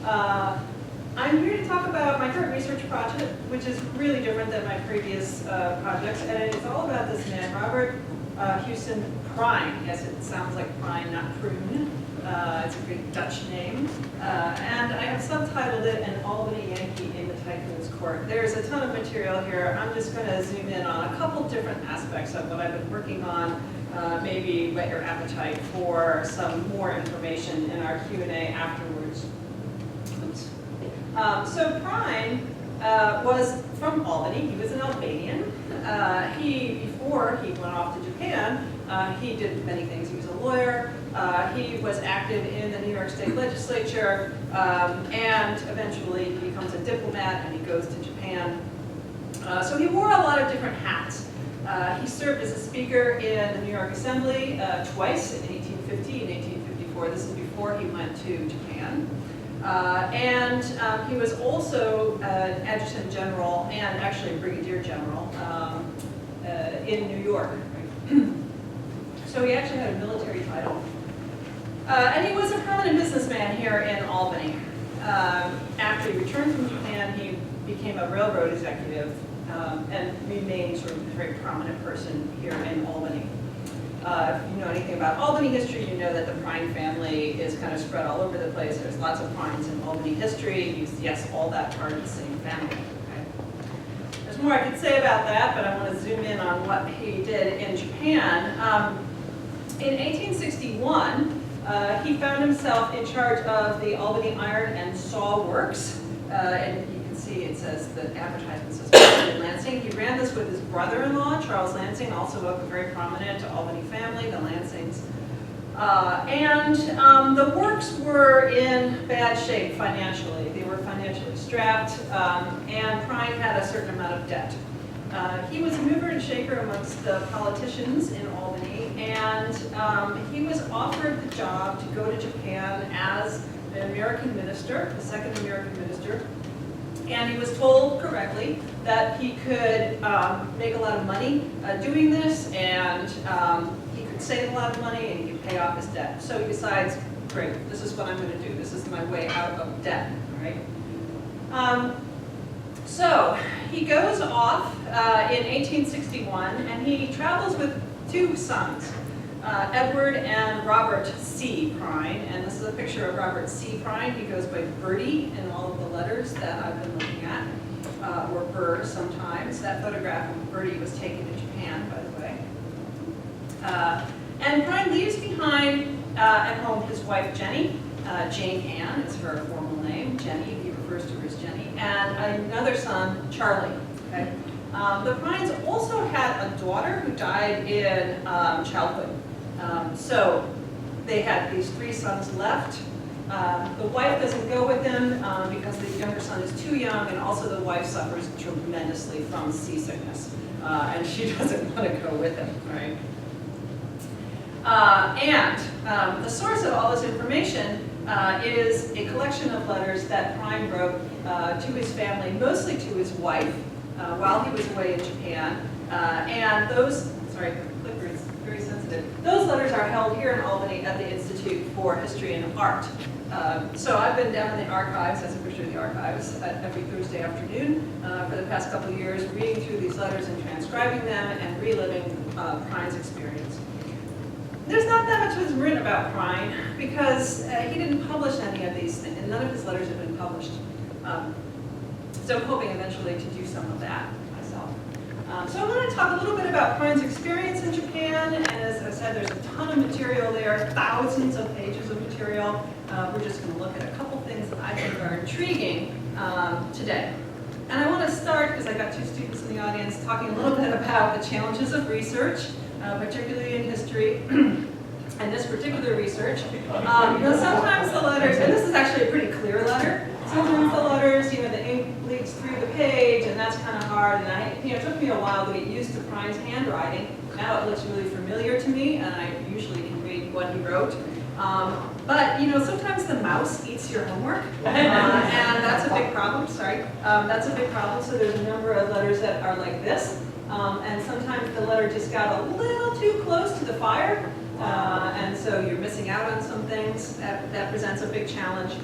I'm here to talk about my current research project, which is really different than my previous projects, and it's all about this man, Robert HEWSON Pryn. Yes, it sounds like Pryn, not Prune. It's a Greek Dutch name. And I have subtitled it An Albany Yankee in the Tycoon's Court. There's a ton of material here. I'm just going to zoom in on a couple different aspects of what I've been working on, maybe whet your appetite for some more information in our Q&A afterwards. Oops. So Pryn was from Albany. He was an Albanian. Before he went off to Japan, he did many things. He was a lawyer. He was active in the New York State legislature, and eventually he becomes a diplomat and he goes to Japan. So he wore a lot of different hats. He served as a speaker in the New York Assembly twice, in 1850 and 1854. This is before he went to Japan. And he was also an adjutant general and actually a brigadier general in New York. So he actually had a military title. And he was a prominent businessman here in Albany. After he returned from Japan, he became a railroad executive and remained sort of a very prominent person here in Albany. If you know anything about Albany history, you know that the Pryn family is kind of spread all over the place. There's lots of Pryns in Albany history. Yes, all that part of the same family. Okay? There's more I could say about that, but I want to zoom in on what he did in Japan. In 1861, he found himself in charge of the Albany Iron and Saw Works. And you can see it says, the advertisement says Lansing. He ran this with his brother-in-law, Charles Lansing, also a very prominent Albany family, the Lansings. The works were in bad shape financially. They were financially strapped, and Pryn had a certain amount of debt. He was a mover and shaker amongst the politicians in Albany, and he was offered the job to go to Japan as an American minister, the second American minister, and he was told correctly that he could make a lot of money doing this, and he could save a lot of money, and he could pay off his debt. So he decides, great, this is what I'm going to do. This is my way out of debt, right? So he goes off in 1861, and he travels with two sons, Edward and Robert C. Pryn, and this is a picture of Robert C. Pryn. He goes by Bertie in all of the letters that I've been looking at, or Burr sometimes. That photograph of Bertie was taken in Japan, by the way. And Pryn leaves behind at home his wife Jenny. Jane Ann is her formal name. Jenny, he refers to her as Jenny, and another son, Charlie. Okay? The Pryns also had a daughter who died in childhood. So they had these three sons left. The wife doesn't go with them because the younger son is too young, and also the wife suffers tremendously from seasickness, and she doesn't want to go with him, right? The source of all this information is a collection of letters that Pryn wrote to his family, mostly to his wife, while he was away in Japan. And those, sorry, the clicker is very sensitive. Those letters are held here in Albany at the Institute for History and Art. So I've been down in the archives, that's a picture of the archives, every Thursday afternoon for the past couple of years, reading through these letters and transcribing them and reliving Pryn's experience. There's not that much that's written about Pryn because he didn't publish any of these things, and none of his letters have been published. So I'm hoping eventually to do some of that myself. So I want to talk a little bit about Pryn's experience in Japan, and as I said, there's a ton of material there, thousands of pages of material. We're just going to look at a couple things that I think are intriguing today. And I want to start, because I got two students in the audience, talking a little bit about the challenges of research, particularly in history. And this particular research, sometimes the letters, and this is actually a pretty clear letter, sometimes the letters, the ink leaks through the page, and that's kind of hard, and it took me a while to get used to Pryn's handwriting. Now it looks really familiar to me, and I usually can read what he wrote. But sometimes the mouse eats your homework, and that's a big problem, that's a big problem, so there's a number of letters that are like this, and sometimes the letter just got a little too close to the fire, and so you're missing out on some things. That presents a big challenge.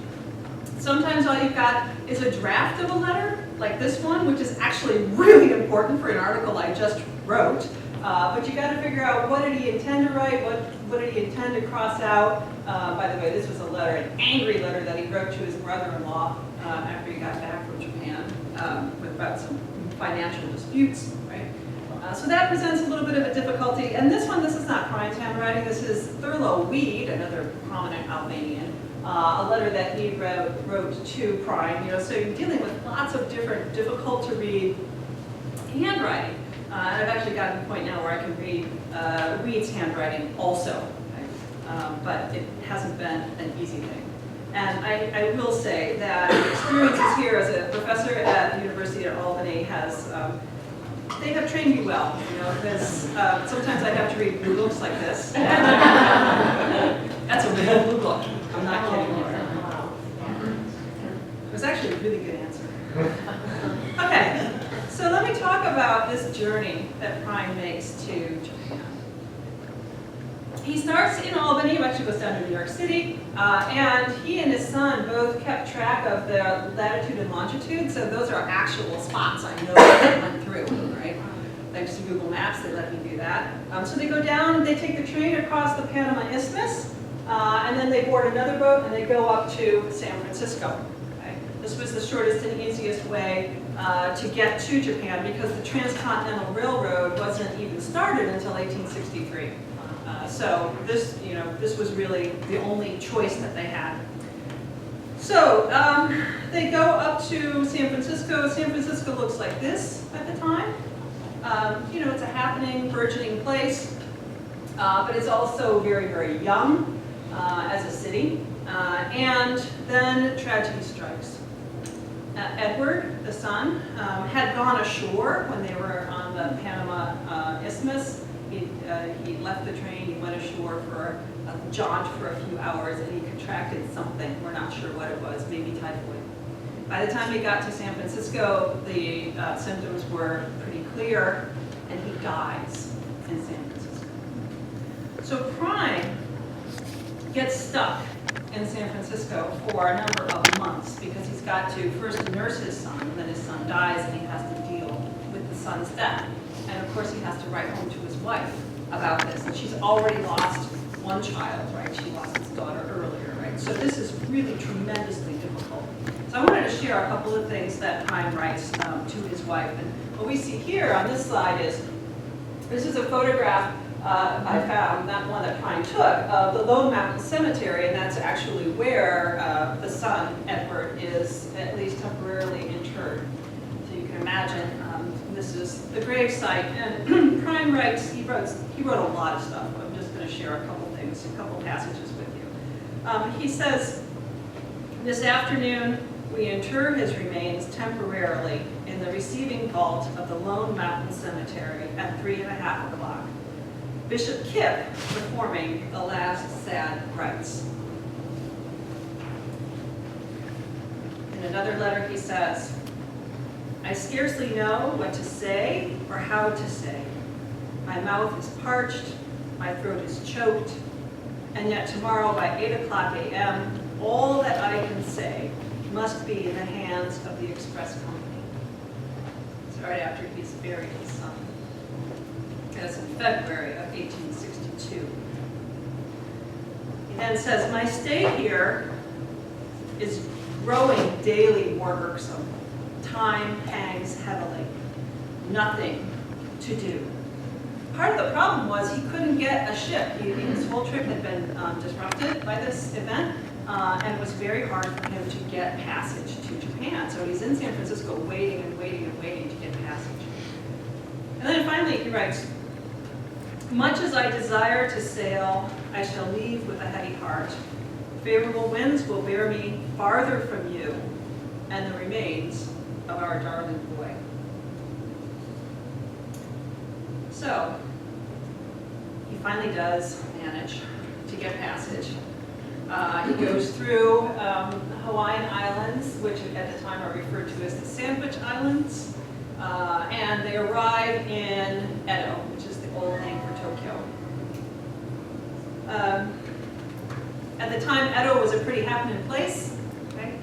Sometimes all you've got is a draft of a letter, like this one, which is actually really important for an article I just wrote. But you got to figure out, what did he intend to write, what did he intend to cross out. By the way, this was a letter, an angry letter that he wrote to his brother-in-law after he got back from Japan about some financial disputes, right? So that presents a little bit of a difficulty. And this one, this is not Pryne's handwriting, this is Thurlow Weed, another prominent Albanian, a letter that he wrote to Pryne. So you're dealing with lots of different, difficult to read handwriting. And I've actually gotten to the point now where I can read Weed's handwriting also, okay? But it hasn't been an easy thing. And I will say that experiences here as a professor at the University of Albany they have trained me well, because sometimes I have to read blue books like this. That's a real blue book. I'm not kidding you. It was actually a really good answer. Okay, so let me talk about this journey that Pryne makes to Japan. He starts in Albany, he actually goes down to New York City, and he and his son both kept track of the latitude and longitude, so those are actual spots I know that they went through, right? Thanks to Google Maps, they let me do that. So they go down, they take the train across the Panama Isthmus, and then they board another boat and they go up to San Francisco. Okay? This was the shortest and easiest way to get to Japan, because the Transcontinental Railroad wasn't even started until 1863. So this, this was really the only choice that they had. So they go up to San Francisco. San Francisco looks like this at the time. It's a happening, burgeoning place, but it's also very, very young as a city. And then tragedy strikes. Edward, the son, had gone ashore when they were on the Panama Isthmus. He left the train, he went ashore for a jaunt for a few hours, and he contracted something. We're not sure what it was, maybe typhoid. By the time he got to San Francisco, the symptoms were pretty clear, and he dies in San Francisco. So Pryne gets stuck in San Francisco for a number of months, because he's got to first nurse his son, and then his son dies, and he has to deal with the son's death. And of course he has to write home to his wife about this. And she's already lost one child, right? She lost his daughter earlier, right? So this is really tremendously difficult. So I wanted to share a couple of things that Pryne writes to his wife. And what we see here on this slide this is a photograph I found, not one that Pryne took, of the Lone Mountain Cemetery, and that's actually where the son, Edward, is at least temporarily interred. So you can imagine this is the grave site, and Pryne writes, he wrote a lot of stuff. I'm just going to share a couple things, a couple passages with you. He says, "This afternoon we inter his remains temporarily in the receiving vault of the Lone Mountain Cemetery at 3:30 o'clock. Bishop Kipp performing the last sad rites." In another letter he says, "I scarcely know what to say or how to say. My mouth is parched, my throat is choked, and yet tomorrow by 8:00 a.m., all that I can say must be in the hands of the express company." It's right after he's buried his son. That's in February of 1862. He then says, "My stay here is growing daily more irksome. Time hangs heavily. Nothing to do." Part of the problem was he couldn't get a ship. His whole trip had been disrupted by this event, and it was very hard for him to get passage to Japan. So he's in San Francisco waiting and waiting and waiting to get passage. And then finally he writes, "Much as I desire to sail, I shall leave with a heavy heart. Favorable winds will bear me farther from you and the remains of our darling boy." So he finally does manage to get passage. He goes through Hawaiian Islands, which at the time are referred to as the Sandwich Islands, and they arrive in Edo, which is the old name for Tokyo. At the time, Edo was a pretty happening place. Okay?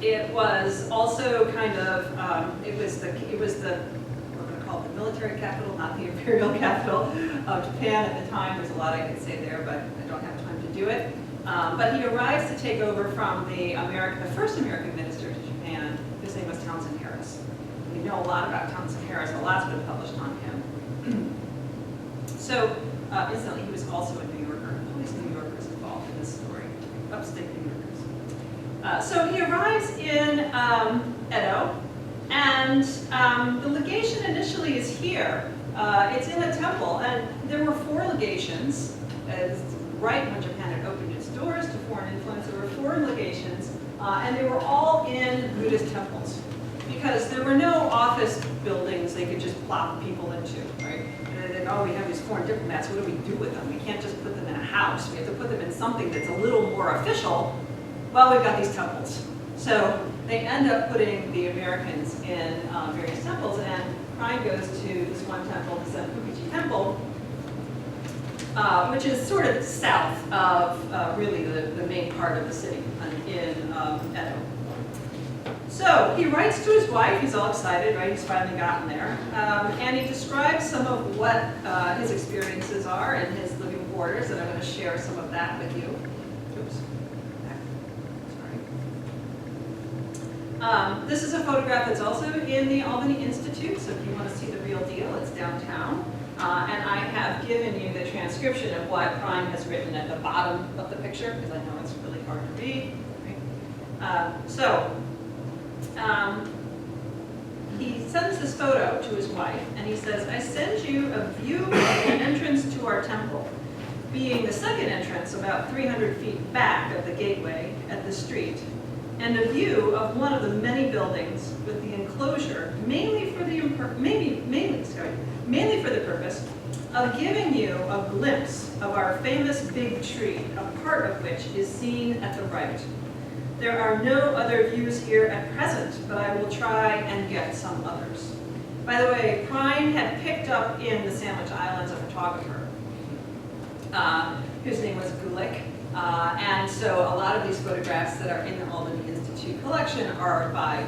It was also kind of, it was the we're going to call it the military capital, not the imperial capital of Japan at the time. There's a lot I could say there, but I don't have time to do it. But he arrives to take over from the first American minister to Japan, whose name was Townsend Harris. We know a lot about Townsend Harris. A lot's been published on him. So, incidentally, he was also a New Yorker. All these New Yorkers involved in this story, upstate New Yorkers. So he arrives in Edo, and the legation initially is here. It's in a temple, and there were 4 legations. Right when Japan had opened its doors to foreign influence, there were 4 legations, and they were all in Buddhist temples, because there were no office buildings they could just plop people into, right? And then, oh, we have these foreign diplomats, what do we do with them? We can't just put them in a house. We have to put them in something that's a little more official. Well, we've got these temples. So they end up putting the Americans in various temples, and Prime goes to this one temple, the Zenpukuji Temple, which is sort of south of really the main part of the city in Edo. So he writes to his wife, he's all excited, right? He's finally gotten there. And he describes some of what his experiences are in his living quarters, and I'm going to share some of that with you. Oops. Sorry. This is a photograph that's also in the Albany Institute, so if you want to see the real deal, it's downtown. And I have given you the transcription of what Prime has written at the bottom of the picture, because I know it's really hard to read. Right? He sends this photo to his wife, and he says, I send you a view of the entrance to our temple, being the second entrance about 300 feet back of the gateway at the street, and a view of one of the many buildings with the enclosure, mainly for the purpose of giving you a glimpse of our famous big tree, a part of which is seen at the right. There are no other views here at present, but I will try and get some others. By the way, Prime had picked up in the Sandwich Islands a photographer whose name was Gulick. And so a lot of these photographs that are in the Albany Institute collection are by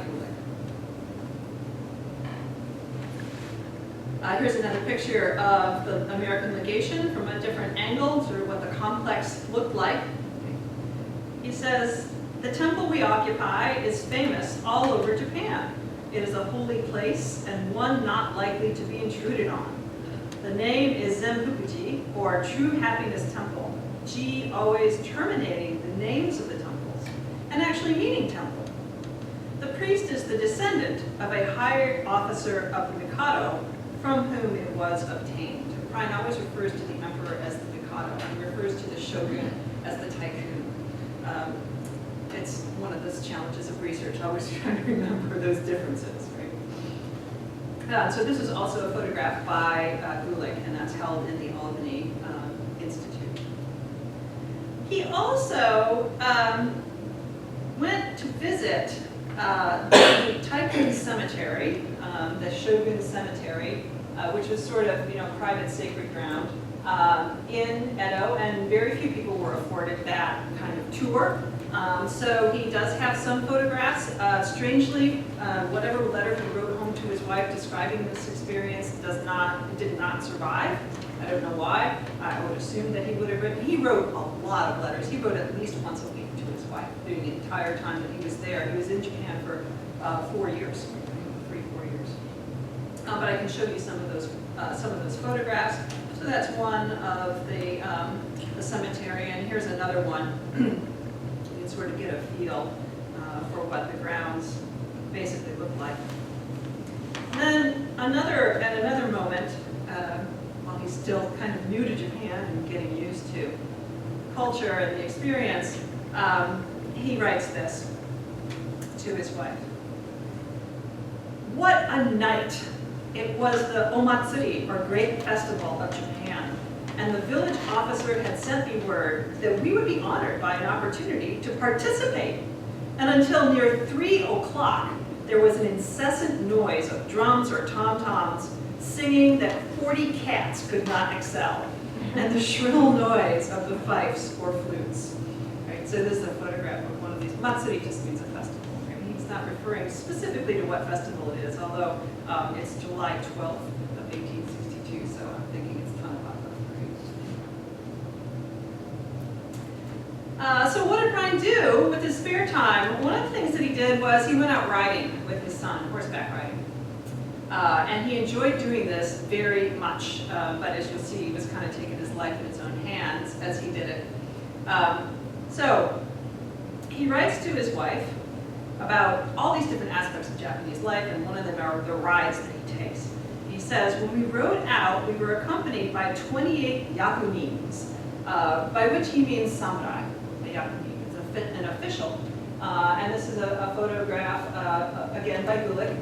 Gulick. Here's another picture of the American legation from a different angle, sort of what the complex looked like. He says, the temple we occupy is famous all over Japan. It is a holy place and one not likely to be intruded on. The name is Zenpukuji, or True Happiness Temple, Ji always terminating the names of the temples, and actually meaning temple. The priest is the descendant of a hired officer of the Mikado, from whom it was obtained. Prime always refers to the emperor as the Mikado, and refers to the shogun as the Tycoon. It's one of those challenges of research, always trying to remember those differences, right? So this is also a photograph by Gulick, and that's held in the Albany Institute. He also went to visit the Tycoon cemetery, the Shogun cemetery, which was sort of, private sacred ground in Edo, and very few people were afforded that kind of tour. So he does have some photographs. Strangely, whatever letter he wrote home to his wife describing this experience did not survive. I don't know why. I would assume that he would have written. He wrote a lot of letters. He wrote at least once a week to his wife during the entire time that he was there. He was in Japan for 4 years, 3-4 years. But I can show you some of those photographs. So that's one of the cemetery, and here's another one. You can sort of get a feel for what the grounds basically look like. And then at another moment, while he's still kind of new to Japan and getting used to culture and the experience, he writes this to his wife. What a night! It was the Omatsuri, or Great Festival of Japan, and the village officer had sent me word that we would be honored by an opportunity to participate. And until near 3 o'clock, there was an incessant noise of drums or tom-toms singing that 40 cats could not excel, and the shrill noise of the fifes or flutes. Right, so this is a photograph of one of these Matsuri just means a festival. Right? He's not referring specifically to what festival it is, although it's July 12th of 1862, so I'm thinking it's Tanabata. Right? So what did Pryn do with his spare time? One of the things that he did was he went out riding with his son, horseback riding. And he enjoyed doing this very much, but as you'll see, he was kind of taking his life in his own hands as he did it. So he writes to his wife about all these different aspects of Japanese life, and one of them are the rides that he takes. He says, when we rode out, we were accompanied by 28 yakunins, by which he means samurai. A yakunin is an official. And this is a photograph, again by Gulick,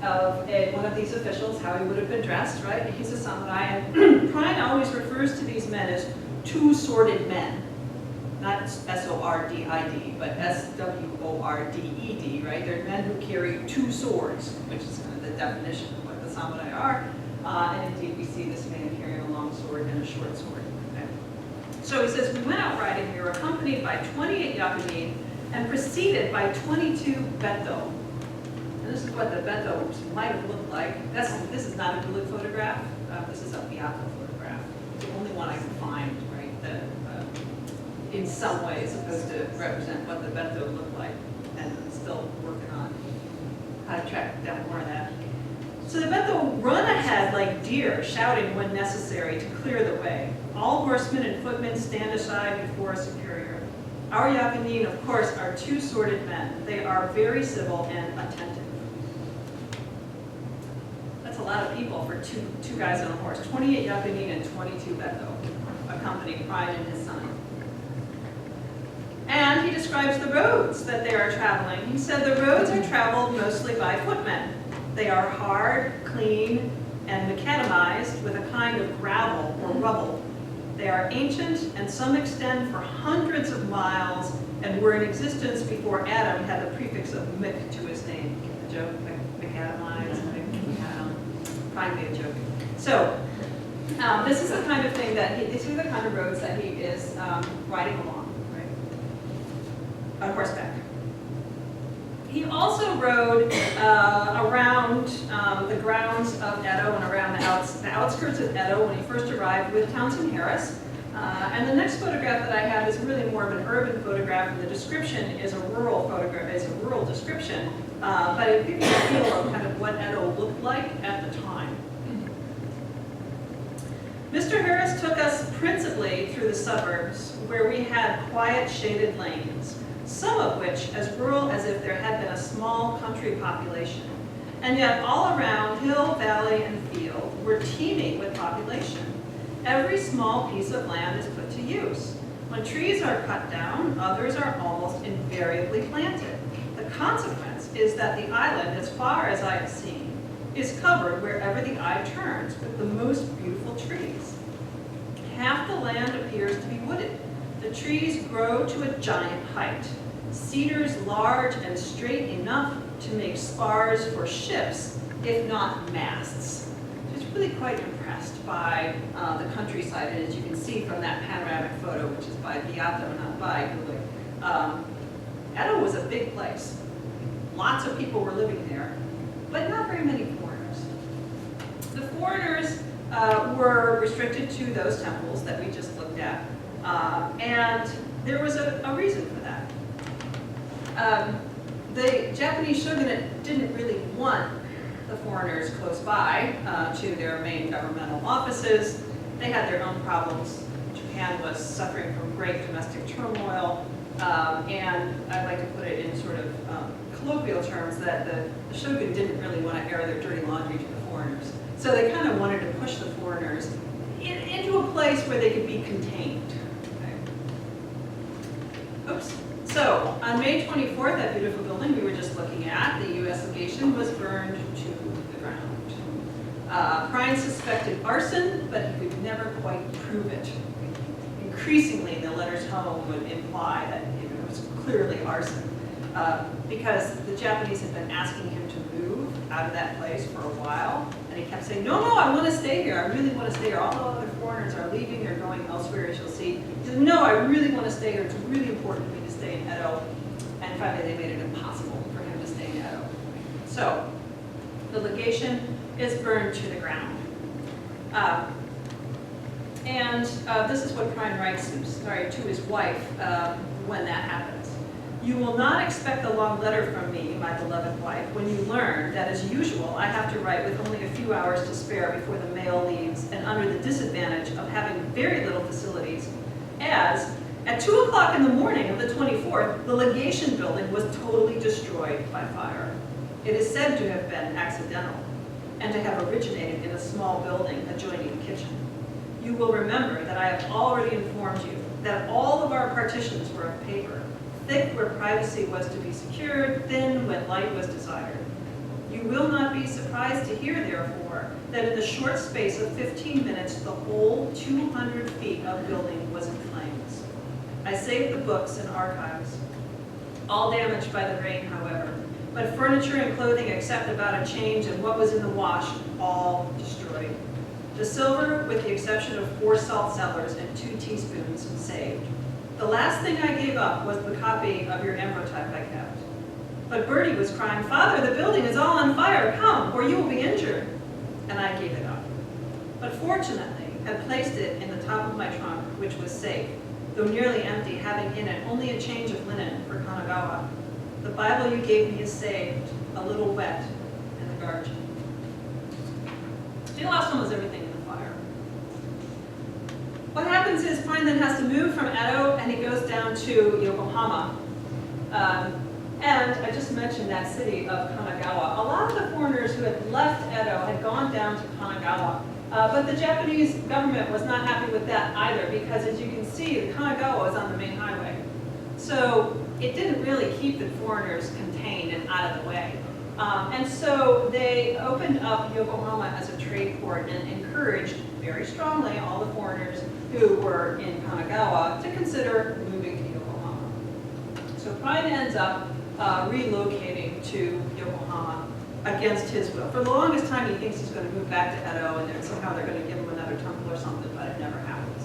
of one of these officials, how he would have been dressed, right? He's a samurai, and Pryn always refers to these men as two-sworded men. Not S-O-R-D-I-D, but S-W-O-R-D-E-D, right? They're men who carry two swords, which is kind of the definition of what the samurai are. And indeed, we see this man carrying a long sword and a short sword. Okay? So he says, we went out riding, we were accompanied by 28 yakunin and preceded by 22 beto. And this is what the beto might have looked like. This is not a Gulick photograph. This is a Biako photograph. The only one I can find, right, that in some way is supposed to represent what the beto looked like. And I'm still working on how to track down more of that. So the beto run ahead like deer, shouting when necessary to clear the way. All horsemen and footmen stand aside before a superior. Our yakunin, of course, are two-sworded men. They are very civil and attentive. That's a lot of people for two guys on a horse. 28 yakunin and 22 beto accompany Pryn and his son. And he describes the roads that they are traveling. He said the roads are traveled mostly by footmen. They are hard, clean, and macadamized with a kind of gravel or rubble. They are ancient, and some extend for hundreds of miles and were in existence before Adam had the prefix of Mick to his name. Get the joke? Macadamized, Pryn made a joke. So this is the kind of thing that these are the kind of roads that he is riding along, right? On horseback. He also rode around the grounds of Edo and around the outskirts of Edo when he first arrived with Townsend Harris. And the next photograph that I have is really more of an urban photograph, and the description is a rural photograph. It's a rural description, but it gives you a feel of kind of what Edo looked like at the time. Mr. Harris took us principally through the suburbs, where we had quiet, shaded lanes, some of which as rural as if there had been a small country population. And yet all around, hill, valley, and field were teeming with population. Every small piece of land is put to use. When trees are cut down, others are almost invariably planted. The consequence is that the island, as far as I have seen, is covered wherever the eye turns with the most beautiful trees. Half the land appears to be wooded. The trees grow to a giant height. Cedars large and straight enough to make spars for ships, if not masts. Just really quite impressed by the countryside, and as you can see from that panoramic photo, which is by Beato, not by Gulick, Edo was a big place. Lots of people were living there, but not very many foreigners. The foreigners were restricted to those temples that we just looked at, and there was a reason for that. The Japanese shogunate didn't really want the foreigners close by to their main governmental offices. They had their own problems. Japan was suffering from great domestic turmoil, and I'd like to put it in sort of colloquial terms that the shogun didn't really want to air their dirty laundry to the foreigners. So they kind of wanted to push the foreigners into a place where they could be contained. Okay. Oops. So on May 24th, that beautiful building we were just looking at, the U.S. legation, was burned to the ground. Pryn suspected arson, but he could never quite prove it. Increasingly, the letters home would imply that it was clearly arson, because the Japanese had been asking him to move out of that place for a while, and he kept saying, no, I want to stay here, I really want to stay here. All the other foreigners are leaving, they're going elsewhere, as you'll see. He said, no, I really want to stay here, it's really important for me to stay in Edo. Edo, and finally they made it impossible for him to stay in Edo. So the legation is burned to the ground. This is what Pryn writes to his wife when that happens. You will not expect a long letter from me, my beloved wife, when you learn that, as usual, I have to write with only a few hours to spare before the mail leaves, and under the disadvantage of having very little facilities, as at 2 o'clock in the morning of the 24th, the legation building was totally destroyed by fire. It is said to have been accidental, and to have originated in a small building adjoining the kitchen. You will remember that I have already informed you that all of our partitions were of paper, thick where privacy was to be secured, thin when light was desired. You will not be surprised to hear, therefore, that in the short space of 15 minutes, the whole 200 feet of building was in flames. I saved the books and archives, all damaged by the rain, however, but furniture and clothing except about a change and what was in the wash, all destroyed. The silver, with the exception of 4 salt cellars and 2 teaspoons, saved. The last thing I gave up was the copy of your ambrotype I kept. But Bertie was crying, Father, the building is all on fire, come, or you will be injured. And I gave it up. But fortunately, had placed it in the top of my trunk, which was safe, though nearly empty, having in it only a change of linen for Kanagawa. The Bible you gave me is saved, a little wet, in the garbage. She lost almost everything in the fire. What happens is Pryn then has to move from Edo, and he goes down to Yokohama. And I just mentioned that city of Kanagawa. A lot of the foreigners who had left Edo had gone down to Kanagawa. But the Japanese government was not happy with that either, because as you can see, the Kanagawa is on the main highway. So it didn't really keep the foreigners contained and out of the way. And so they opened up Yokohama as a trade port and encouraged very strongly all the foreigners who were in Kanagawa to consider moving to Yokohama. So Pryn ends up relocating to Yokohama against his will. For the longest time, he thinks he's going to move back to Edo, and then somehow they're going to give him another temple or something, but it never happens.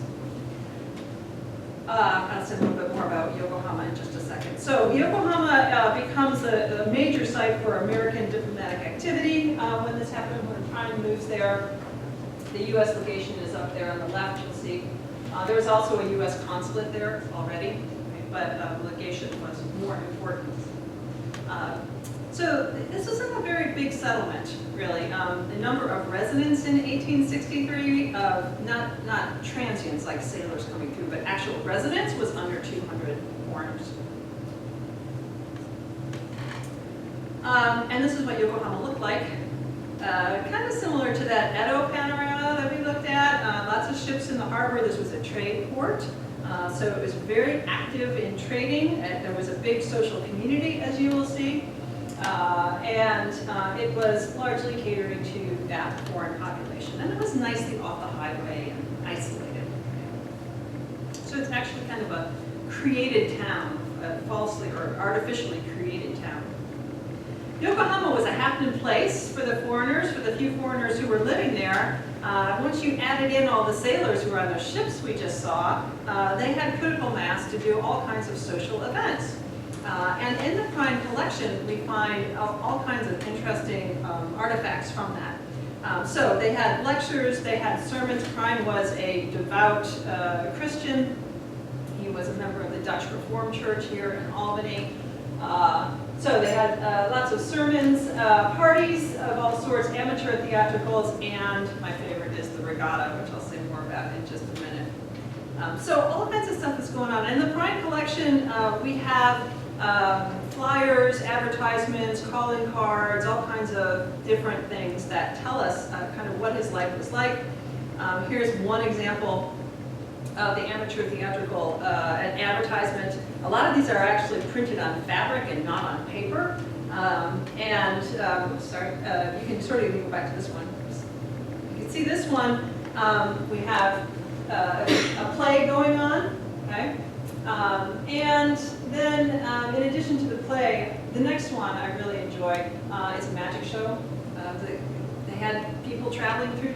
I'll say a little bit more about Yokohama in just a second. So Yokohama becomes a major site for American diplomatic activity when this happened, when Pryn moves there. The U.S. legation is up there on the left, you'll see. There was also a U.S. consulate there already, but the legation was more important. So this wasn't a very big settlement, really. The number of residents in 1863, not transients like sailors coming through, but actual residents was under 200 foreigners. And this is what Yokohama looked like. Kind of similar to that Edo panorama that we looked at. Lots of ships in the harbor. This was a trade port. So it was very active in trading, and there was a big social community, as you will see. It was largely catering to that foreign population. And it was nicely off the highway and isolated. So it's actually kind of a created town, falsely or artificially created town. Yokohama was a happening place for the foreigners, for the few foreigners who were living there. Once you added in all the sailors who were on those ships we just saw, they had critical mass to do all kinds of social events. And in the Pryn collection, we find all kinds of interesting artifacts from that. So they had lectures, they had sermons. Pryn was a devout Christian. He was a member of the Dutch Reformed Church here in Albany. So they had lots of sermons, parties of all sorts, amateur theatricals, and my favorite is the regatta, which I'll say more about in just a minute. So all kinds of stuff is going on. In the Pryn collection, we have flyers, advertisements, calling cards, all kinds of different things that tell us kind of what his life was like. Here's one example of the amateur theatrical an advertisement. A lot of these are actually printed on fabric and not on paper. You can sort of go back to this one. You can see this one. We have a play going on, okay? And then, in addition to the play, the next one I really enjoy is a magic show. They had people traveling through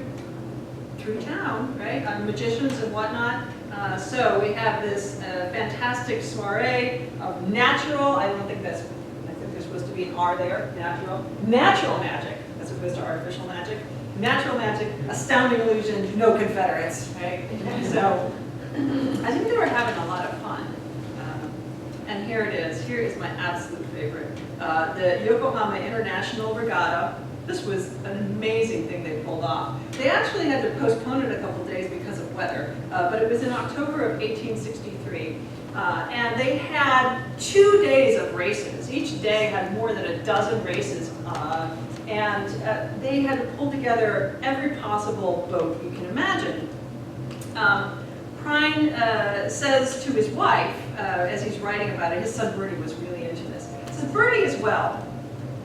town, right? Magicians and whatnot. So we have this fantastic soiree of natural, I think there's supposed to be an R there, natural magic, as opposed to artificial magic. Natural magic, astounding illusion, no Confederates, right? So I think they were having a lot of fun. And here it is. Here is my absolute favorite. The Yokohama International Regatta. This was an amazing thing they pulled off. They actually had to postpone it a couple days because of weather, but it was in October of 1863. And they had 2 days of races. Each day had more than a dozen races. And they had to pull together every possible boat you can imagine. Prine says to his wife, as he's writing about it, his son Bertie was really into this. He says, Bertie as well.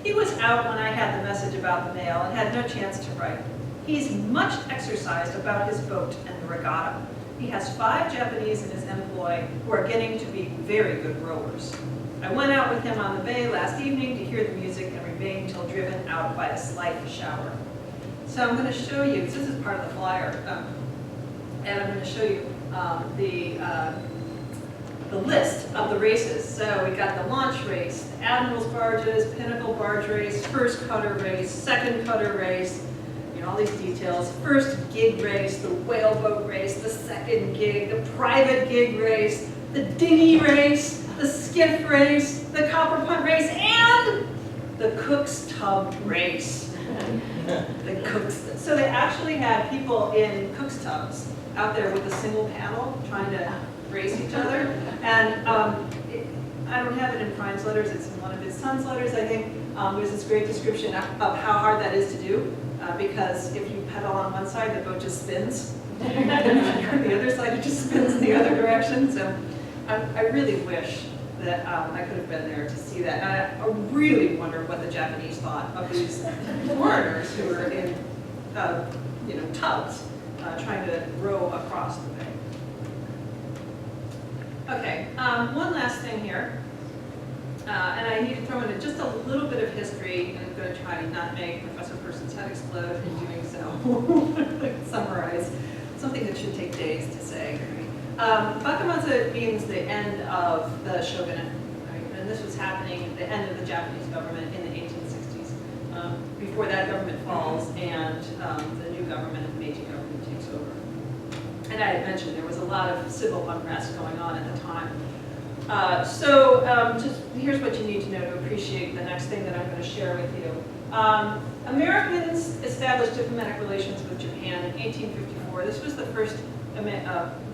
He was out when I had the message about the mail and had no chance to write. He's much exercised about his boat and the regatta. He has 5 Japanese in his employ who are getting to be very good rowers. I went out with him on the bay last evening to hear the music and remained till driven out by a slight shower. So I'm going to show you, this is part of the flyer, and I'm going to show you the list of the races. So we got the launch race, the admiral's barges, pinnacle barge race, first cutter race, second cutter race, you know, all these details. First gig race, the whaleboat race, the second gig, the private gig race, the dinghy race, the skiff race, the copper punt race, and the cook's tub race. The cooks. So they actually had people in cook's tubs out there with a single paddle trying to race each other. And I don't have it in Pryne's letters, it's in one of his son's letters, I think. There's this great description of how hard that is to do, because if you pedal on one side, the boat just spins. And if you're on the other side, it just spins in the other direction. So I really wish that I could have been there to see that. And I really wonder what the Japanese thought of these foreigners who were in tubs trying to row across the bay. Okay, one last thing here, and I need to throw in just a little bit of history, and I'm going to try to not make Professor Person's head explode in doing so. Summarize something that should take days to say. Bakumatsu means the end of the shogunate, right? And this was happening at the end of the Japanese government in the 1860s, before that government falls and the new government, the Meiji government, takes over. And I had mentioned there was a lot of civil unrest going on at the time. Just here's what you need to know to appreciate the next thing that I'm going to share with you. Americans established diplomatic relations with Japan in 1854. This was the first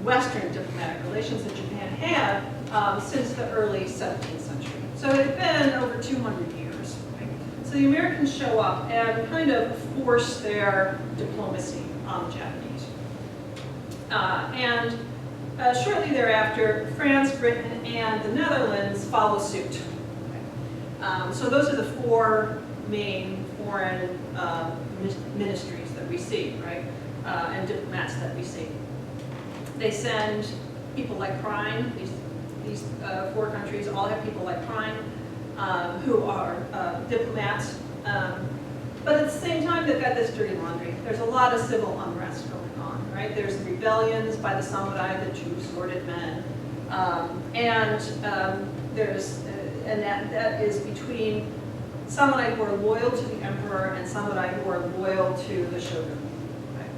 Western diplomatic relations that Japan had since the early 17th century. So it had been over 200 years. Right? So the Americans show up and kind of force their diplomacy on the Japanese. Shortly thereafter, France, Britain, and the Netherlands follow suit. So those are the 4 main foreign ministries that we see, right? And diplomats that we see. They send people like Pryne. These 4 countries all have people like Pryne who are diplomats. But at the same time, they've got this dirty laundry. There's a lot of civil unrest going on, right? There's rebellions by the samurai, the 2 sworded men, that is between samurai who are loyal to the emperor and samurai who are loyal to the shogun. Right?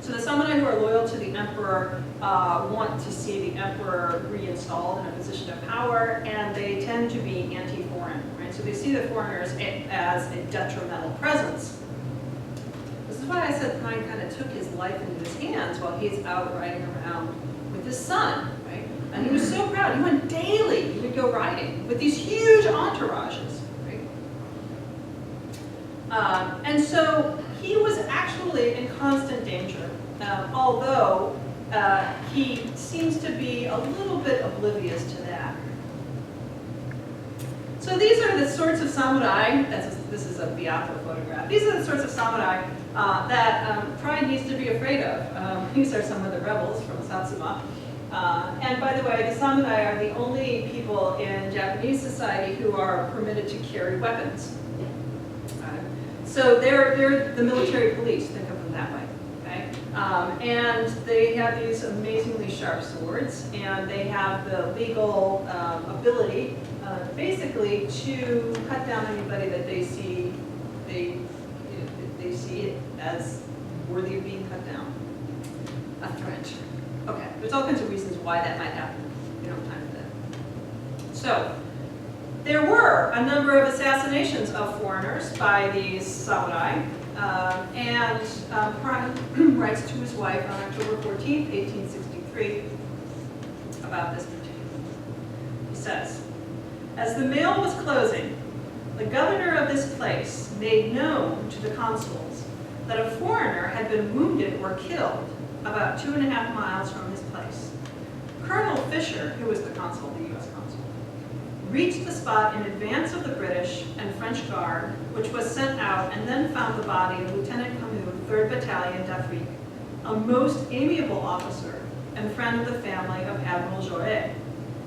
So the samurai who are loyal to the emperor want to see the emperor reinstalled in a position of power, and they tend to be anti-foreign. Right? So they see the foreigners as a detrimental presence. This is why I said Pryne kind of took his life into his hands while he's out riding around with his son, right? And he was so proud. He went daily. He would go riding with these huge entourages, right? And so he was actually in constant danger, although he seems to be a little bit oblivious to that. So these are the sorts of samurai, this is a Beato photograph, these are the sorts of samurai that Pryne needs to be afraid of. These are some of the rebels from Satsuma. And by the way, the samurai are the only people in Japanese society who are permitted to carry weapons. So they're the military police, think of them that way. Okay? And they have these amazingly sharp swords, and they have the legal ability, basically, to cut down anybody that they see it as worthy of being cut down. A threat. Okay, there's all kinds of reasons why that might happen. We don't have time for that. So, there were a number of assassinations of foreigners by these samurai, and Prime writes to his wife on October 14th, 1863, about this particular. He says, "As the mail was closing, the governor of this place made known to the consuls that a foreigner had been wounded or killed about 2.5 miles from his place. Colonel Fisher, who was the consul, the U.S. consul, reached the spot in advance of the British and French Guard, which was sent out, and then found the body of Lieutenant Camus, 3rd Battalion d'Afrique, a most amiable officer and friend of the family of Admiral Joret.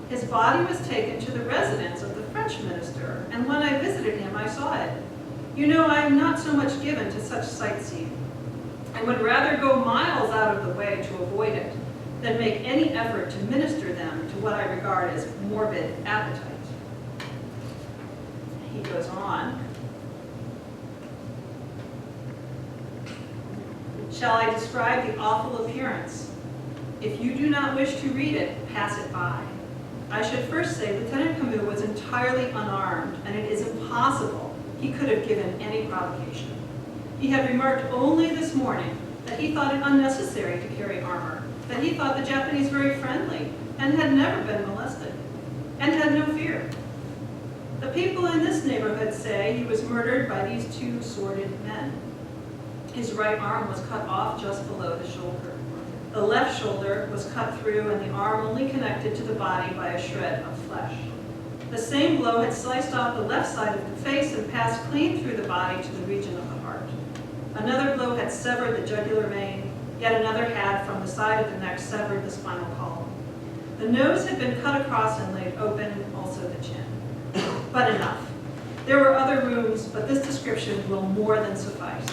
His body was taken to the residence of the French minister, and when I visited him, I saw it. You know, I am not so much given to such sightseeing, and would rather go miles out of the way to avoid it than make any effort to minister them to what I regard as morbid appetite." He goes on. "Shall I describe the awful appearance? If you do not wish to read it, pass it by. I should first say Lieutenant Camus was entirely unarmed, and it is impossible he could have given any provocation. He had remarked only this morning that he thought it unnecessary to carry armor, that he thought the Japanese very friendly, and had never been molested, and had no fear. The people in this neighborhood say he was murdered by these 2 sordid men. His right arm was cut off just below the shoulder. The left shoulder was cut through, and the arm only connected to the body by a shred of flesh. The same blow had sliced off the left side of the face and passed clean through the body to the region of the heart. Another blow had severed the jugular vein, yet another had, from the side of the neck, severed the spinal column. The nose had been cut across and laid open, also the chin. But enough. There were other wounds, but this description will more than suffice.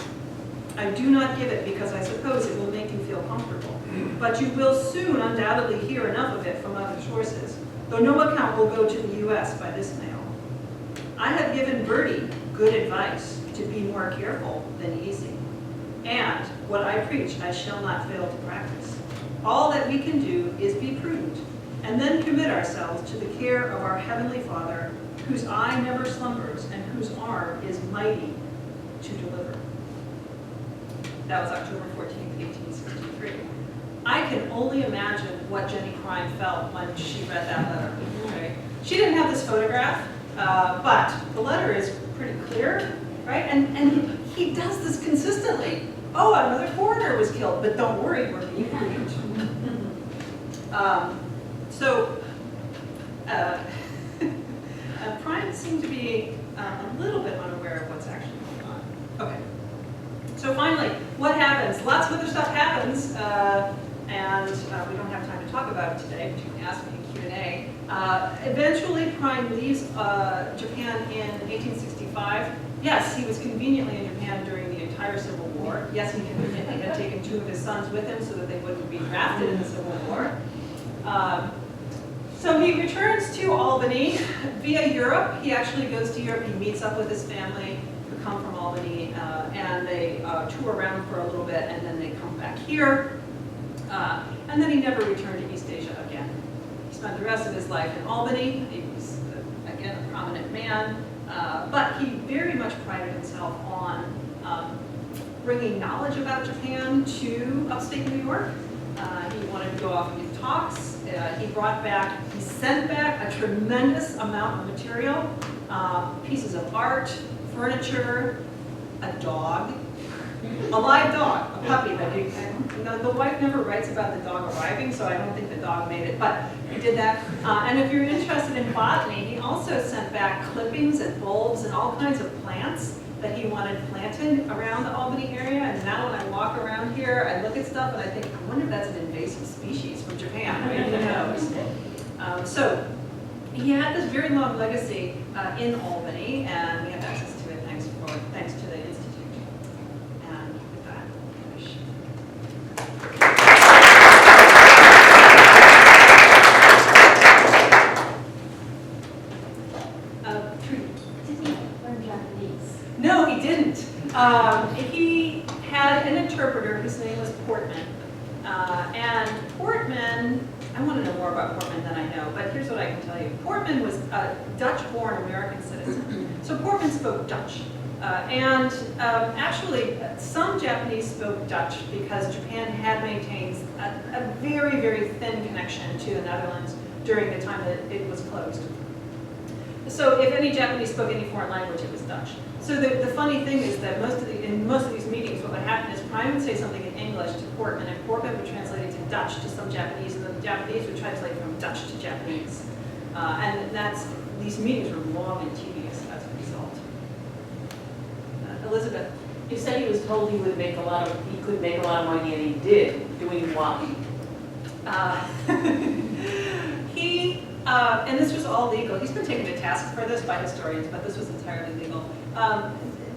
I do not give it because I suppose it will make you feel comfortable, but you will soon undoubtedly hear enough of it from other sources, though no account will go to the U.S. by this mail. I have given Bertie good advice to be more careful than easy, and what I preach I shall not fail to practice. All that we can do is be prudent, and then commit ourselves to the care of our Heavenly Father, whose eye never slumbers and whose arm is mighty to deliver." That was October 14th, 1863. I can only imagine what Jenny Prime felt when she read that letter. Right? She didn't have this photograph, but the letter is pretty clear, right? And he does this consistently. Oh, another foreigner was killed, but don't worry, we're being prudent. Prime seemed to be a little bit unaware of what's actually going on. Okay. So finally, what happens? Lots of other stuff happens, and we don't have time to talk about it today, but you can ask me in Q&A. Eventually, Prime leaves Japan in 1865. Yes, he was conveniently in Japan during the entire Civil War. Yes, he conveniently had taken 2 of his sons with him so that they wouldn't be drafted in the Civil War. So he returns to Albany via Europe. He actually goes to Europe. He meets up with his family who come from Albany, and they tour around for a little bit, and then they come back here. And then he never returned to East Asia again. He spent the rest of his life in Albany. He was, again, a prominent man, but he very much prided himself on bringing knowledge about Japan to upstate New York. He wanted to go off and give talks. He sent back a tremendous amount of material, pieces of art, furniture, a dog, a live dog, a puppy that he, the wife never writes about the dog arriving, so I don't think the dog made it, but he did that. And if you're interested in botany, he also sent back clippings and bulbs and all kinds of plants that he wanted planted around the Albany area. And now when I walk around here, I look at stuff and I think, I wonder if that's an invasive species from Japan. I mean, who knows? So he had this very long legacy in Albany, and we have access to it thanks to the Institute. And with that, I finish. he didn't. He had an interpreter whose name was Portman. And Portman, I want to know more about Portman than I know, but here's what I can tell you. Portman was a Dutch-born American citizen. So Portman spoke Dutch. Actually, some Japanese spoke Dutch because Japan had maintained a very, very thin connection to the Netherlands during the time that it was closed. So if any Japanese spoke any foreign language, it was Dutch. So the funny thing is that in most of these meetings, what would happen is Prime would say something in English to Portman, and Portman would translate it to Dutch to some Japanese, and then the Japanese would translate from Dutch to Japanese. These meetings were long and tedious as a result. Elizabeth. You said he was told he could make a lot of money, and he did. Doing what? And this was all legal. He's been taken to task for this by historians, but this was entirely legal.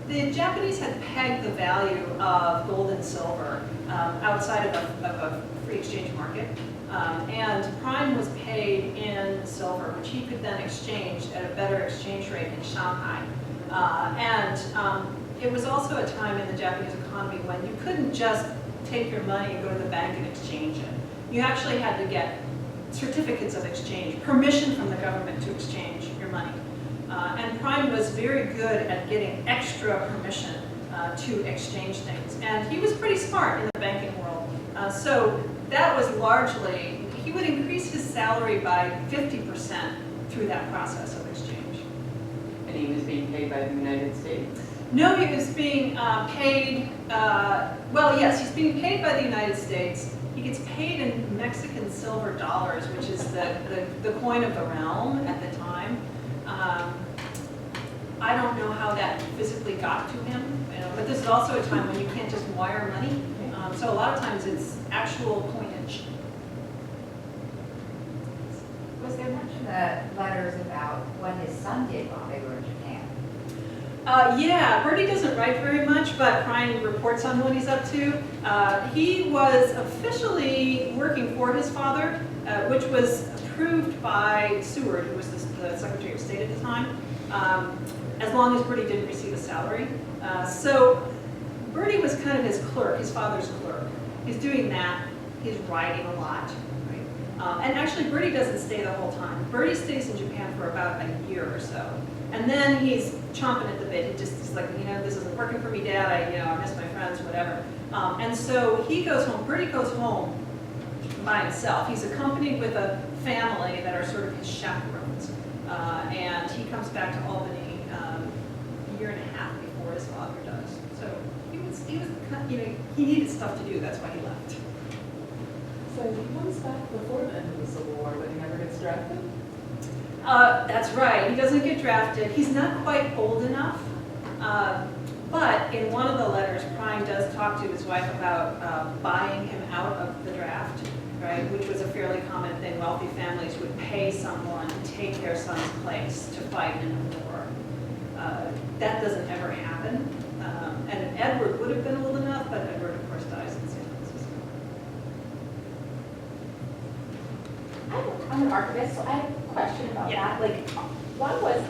The Japanese had pegged the value of gold and silver outside of a free exchange market. And Prime was paid in silver, which he could then exchange at a better exchange rate in Shanghai. It was also a time in the Japanese economy when you couldn't just take your money and go to the bank and exchange it. You actually had to get certificates of exchange, permission from the government to exchange your money. And Prime was very good at getting extra permission to exchange things. And he was pretty smart in the banking world. So that was largely, he would increase his salary by 50% through that process of exchange. And he was being paid by the United States? No, he was being paid, well, yes, he's being paid by the United States. He gets paid in Mexican silver dollars, which is the coin of the realm at the time. I don't know how that physically got to him, but this is also a time when you can't just wire money. So a lot of times it's actual coinage. Was there much in the letters about what his son did while they were in Japan? Yeah, Bertie doesn't write very much, but Prine reports on what he's up to. He was officially working for his father, which was approved by Seward, who was the Secretary of State at the time, as long as Bertie didn't receive a salary. So Bertie was kind of his clerk, his father's clerk. He's doing that. He's writing a lot. Right? And actually, Bertie doesn't stay the whole time. Bertie stays in Japan for about a year or so. And then he's chomping at the bit. He just is like, this isn't working for me, Dad. I miss my friends, whatever. And so he goes home. Bertie goes home by himself. He's accompanied with a family that are sort of his chaperones. And he comes back to Albany a year and a half before his father does. So he needed stuff to do. That's why he left. So he comes back before the end of the Civil War, but he never gets drafted? That's right. He doesn't get drafted. He's not quite old enough. But in one of the letters, Prime does talk to his wife about buying him out of the draft, right? Which was a fairly common thing. Wealthy families would pay someone to take their son's place to fight in a war. That doesn't ever happen. And Edward would have been old enough, but Edward, of course, dies in San Francisco. I'm an archivist, so I have a question about Yeah. that. Like, one was,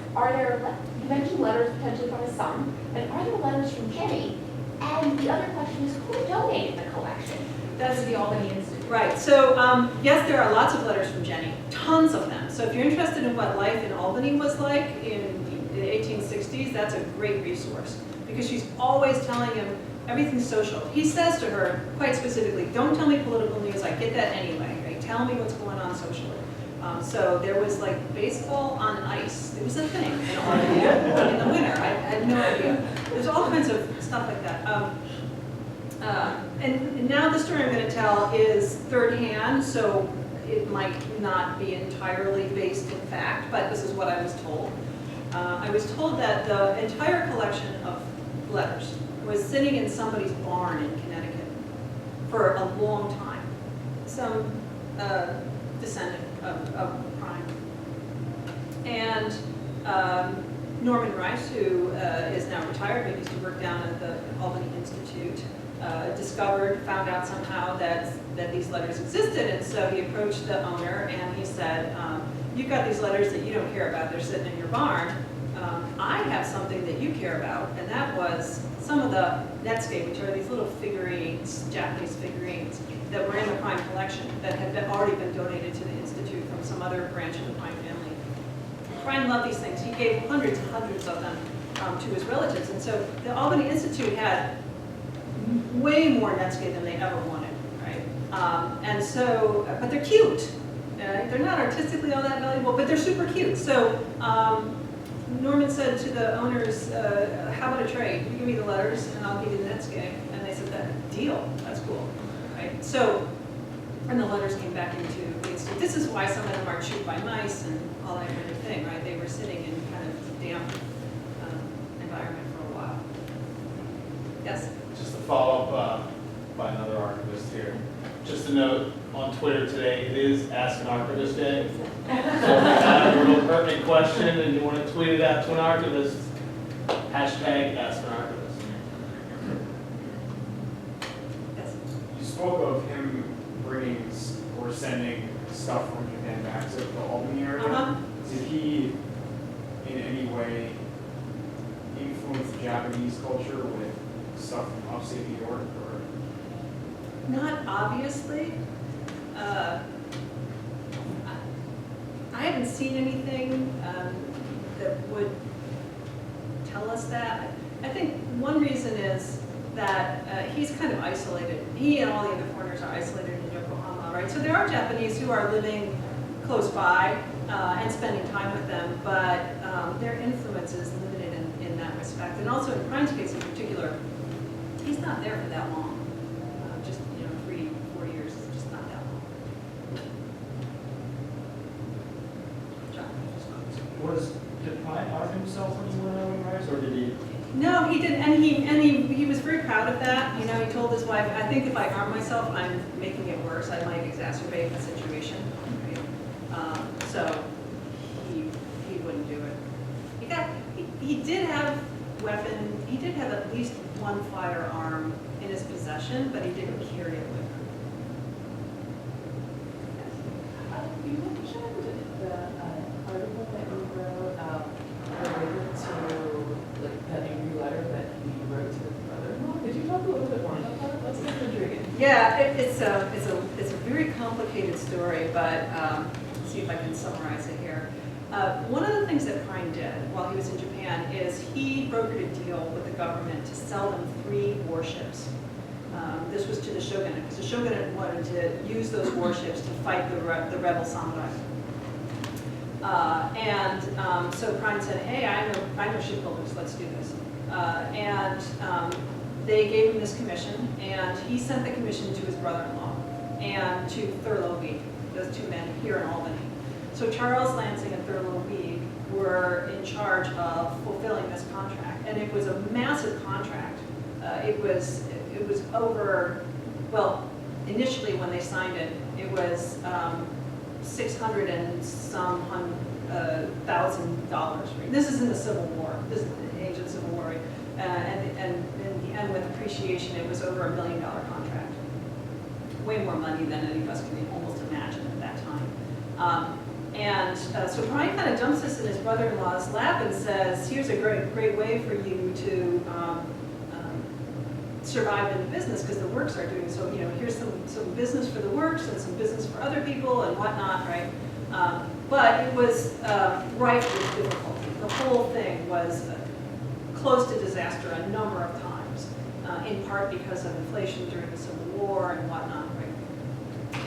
you mentioned letters potentially from his son, and are there letters from Jenny? And the other question is, who donated the collection? That's the Albany Institute. Right. So yes, there are lots of letters from Jenny, tons of them. So if you're interested in what life in Albany was like in the 1860s, that's a great resource because she's always telling him everything's social. He says to her quite specifically, "Don't tell me political news. I get that anyway. Right? Tell me what's going on socially." So there was like baseball on ice. It was a thing in Albany in the winter. I had no idea. There's all kinds of stuff like that. And now the story I'm going to tell is third hand, so it might not be entirely based in fact, but this is what I was told. I was told that the entire collection of letters was sitting in somebody's barn in Connecticut for a long time. Some descendant of Prime. And Norman Rice, who is now retired but used to work down at the Albany Institute, found out somehow that these letters existed, and so he approached the owner and he said, "You've got these letters that you don't care about, they're sitting in your barn. I have something that you care about, and that was some of the Netscape, which are these little figurines, Japanese figurines, that were in the Prime collection that had already been donated to the Institute from some other branch of the Prime family. Prime loved these things. He gave hundreds and hundreds of them to his relatives. And so the Albany Institute had way more Netscape than they ever wanted, right? And so, but they're cute. They're not artistically all that valuable, but they're super cute. So Norman said to the owners, how about a trade? You give me the letters and I'll give you the Netscape. And they said, that deal, that's cool, right? So, and the letters came back into the Institute. This is why some of them are chewed by mice and all that kind of thing, right? They were sitting in kind of damp environment for a while. Yes? Just a follow-up by another archivist here. Just a note, on Twitter today, it is Ask an Archivist Day. So if you have a real pertinent question and you want to tweet it out to an archivist, hashtag Ask an Archivist. Yes. You spoke of him bringing or sending stuff from Japan back to the Albany area. Uh-huh. Did he in any way influence Japanese culture with stuff from upstate New York? Or? Not obviously. I haven't seen anything that would tell us that. I think one reason is that he's kind of isolated. He and all the other foreigners are isolated in Yokohama, right? So there are Japanese who are living close by and spending time with them, but their influence is limited in that respect. And also in Prime's case in particular, he's not there for that long. Just, 3, 4 years is just not that long. John? Did Prime harm himself when he went over, or did he? No, he didn't, and he was very proud of that. He told his wife, I think if I harm myself, I'm making it worse. I might exacerbate the situation. Right? So he wouldn't do it. He did have he did have at least one firearm in his possession, but he didn't carry it with him. You mentioned the article that you wrote related to that angry letter that he wrote to his brother-in-law. Could you talk a little bit more about that? That's kind of intriguing. Yeah, it's a very complicated story, but let's see if I can summarize it here. One of the things that Prime did while he was in Japan is he brokered a deal with the government to sell them 3 warships. This was to the shogunate, because the shogunate wanted to use those warships to fight the rebel samurai. So Prime said, hey, I know shipbuilders, let's do this. They gave him this commission, and he sent the commission to his brother-in-law and to Thurlow Weed, those 2 men here in Albany. So Charles Lansing and Thurlow Weed were in charge of fulfilling this contract, and it was a massive contract. It was over, well, initially when they signed it, it was $600 and some $1,000. This is in the Civil War. This is the age of the Civil War. And in the end, with appreciation, it was over $1 million contract. Way more money than any of us can almost imagine at that time. So Prime kind of dumps this in his brother-in-law's lap and says, here's a great way for you to survive in the business, because the works are doing so, here's some business for the works and some business for other people and whatnot, right? But it was rife with difficulty. The whole thing was close to disaster a number of times, in part because of inflation during the Civil War and whatnot, right?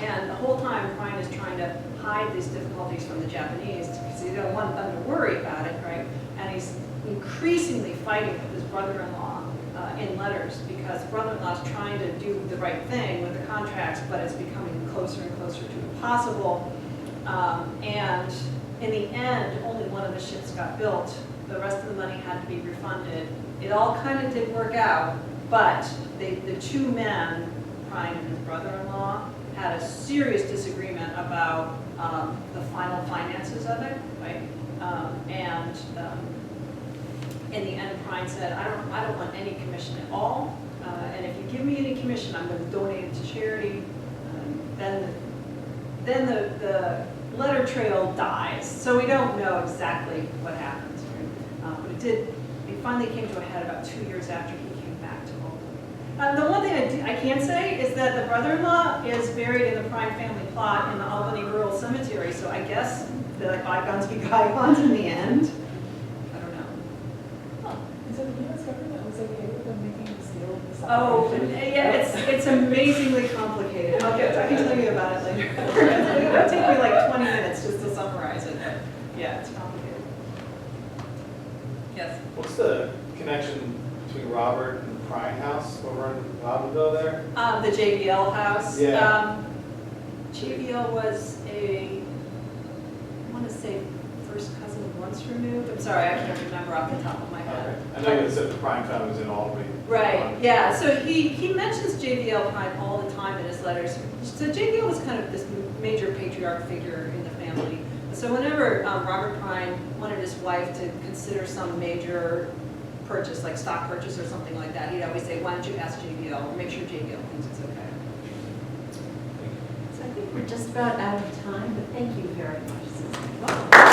And the whole time, Prime is trying to hide these difficulties from the Japanese because he don't want them to worry about it, right? And he's increasingly fighting with his brother-in-law in letters, because brother-in-law is trying to do the right thing with the contracts, but it's becoming closer and closer to impossible. And in the end, only one of the ships got built. The rest of the money had to be refunded. It all kind of did work out, but the 2 men, Prime and his brother-in-law, had a serious disagreement about the final finances of it, right? In the end, Prime said, I don't want any commission at all, and if you give me any commission, I'm going to donate it to charity. Then the letter trail dies, so we don't know exactly what happens. Right? it finally came to a head about 2 years after he came back to Albany. The one thing I can say is that the brother-in-law is buried in the Prime family plot in the Albany Rural Cemetery, so I guess the bygones be bygones in the end. I don't know. So the US government was okay with them making a seal of the Oh, yeah, it's amazingly complicated. Okay, I can tell you about it later. It'll take me like 20 minutes just to summarize it, but yeah, it's complicated. Yes? What's the connection between Robert and the Prime house over in Robinville there? The JBL house. Yeah. JBL was I want to say first cousin once removed. I'm sorry, I can't remember off the top of my head. Okay. I know you said the Prime family was in Albany. Right, yeah, so he mentions JBL Prime all the time in his letters. So JBL was kind of this major patriarch figure in the family. So whenever Robert Prime wanted his wife to consider some major purchase, like stock purchase or something like that, he'd always say, why don't you ask JBL, or make sure JBL thinks it's okay. So I think we're just about out of time, but thank you very much, Susanna.